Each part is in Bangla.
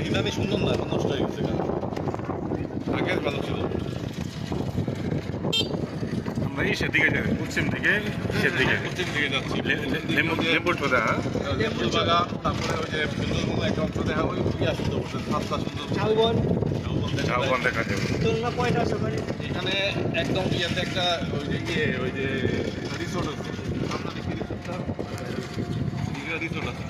ইদানি সুন্দর না, নষ্ট হয়ে গেছে। আগে ভালো ছিল। আমরা ইসের দিকে যাই, পশ্চিম দিকে ইসের দিকে পশ্চিম দিকে যাচ্ছি। লেবুর চোদা, লেবুর বাগান, তারপরে ওই যে সুন্দরবন একটা অংশ দেখা, ওই সুন্দর সাতটা সুন্দর ঝাউবন দেখা যাবে। এখানে একদম ইয়েতে একটা ওই যে রিসোর্ট আছে। আমরা দেখি রিসোর্টটা, রিসোর্ট আছে।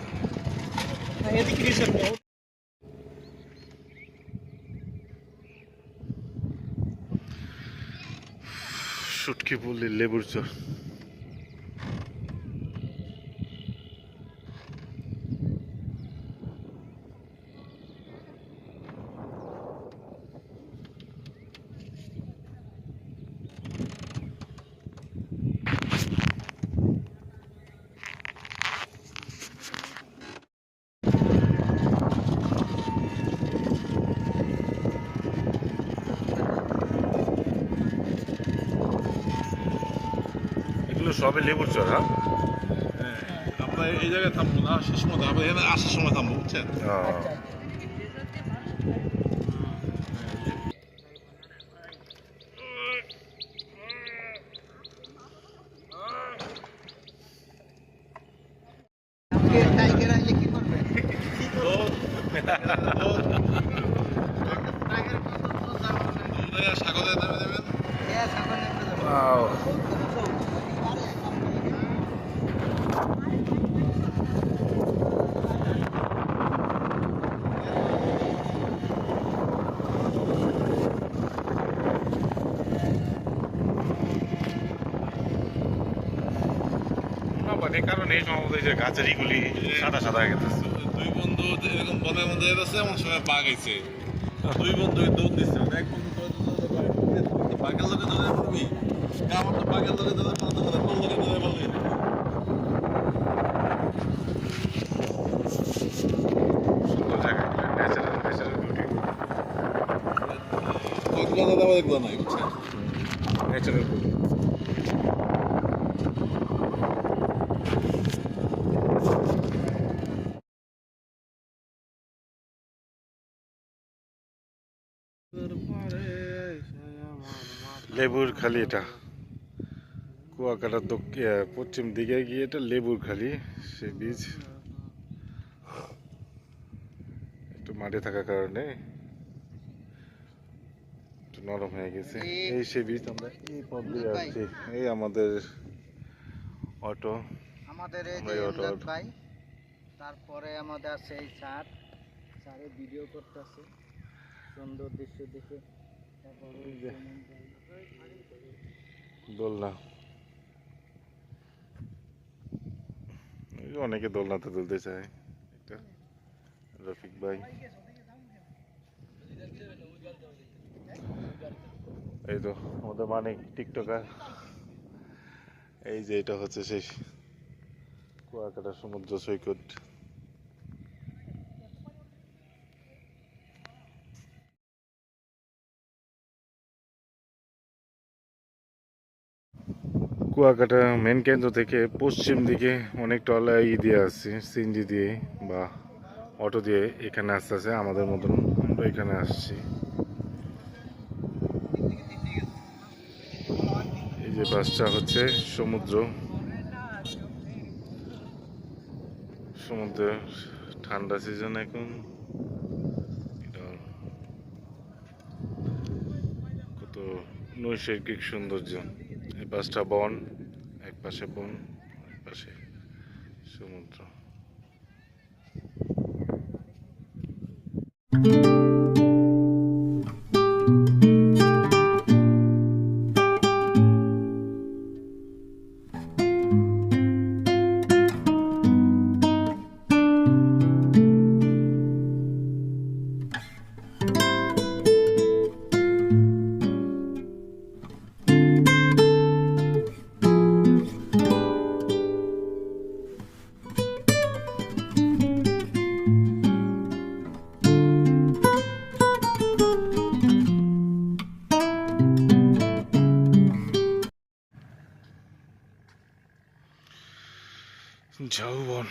শুটকি পল্লীর লেবুর চর। এগুলো সবে লেবুর চর। হ্যাঁ, আমরা এই জায়গায় থামবো না, শেষ মতো আমরা এখানে আসার সময় থামবো, বুঝছেন? সাগরে নামে দেবেন। কারণ এই সম্ভবত এই যে গাছের ইগুলি সাদা সাদা হয়ে গেছে। দুই বন্ধু এরকম বনের মধ্যে যাচ্ছে, এমন সময় বাঘ আইছে। দুই বন্ধু দৌড় দিচ্ছে, এক বন্ধু বাঘের লোকে ধরে পড়বি, আমার তো বাঘের লোকে ধরে পড়তে পারে, কোন লোকে ধরে বলবি। সুন্দর জায়গা, ন্যাচারাল বিউটি, এগুলো নাই, বুঝছেন? Natural beauty. লেবুর খালি এটা কুয়াকাটার পশ্চিম দিকে গিয়ে এটা লেবুর খালি, সে বীজ একটু মাটি থাকার কারণে একটু নরম হয়ে গেছে। এই সে বীজ আমরা এই পথ দিয়ে আসছি। এই আমাদের অটো, আমাদের এই যে ভাই, তারপরে আমাদের আছে এই স্যারে ভিডিও করতেছে, সুন্দর দৃশ্য দেখে। দোলনা, অনেকে দোলনাতে তুলতে চায়। এটা রফিক ভাই, এই তো আমাদের মানে টিকটকার। এই যে এটা হচ্ছে সেই কুয়াকাটা সমুদ্র সৈকত। কুয়াকাটা মেন কেন্দ্র থেকে পশ্চিম দিকে অনেক টলা দিয়ে আসছে, সিএনজি দিয়ে বা অটো দিয়ে এখানে আসতেছে। আমাদের মতন আমরা এখানে আসছি। এই যে বাসটা হচ্ছে সমুদ্র ঠান্ডা সিজন এখন। কত নৈসর্গিক সৌন্দর্য। এই বাসটা বন, এক পাশে বন, এক পাশে সমুদ্র। ঝাউবন।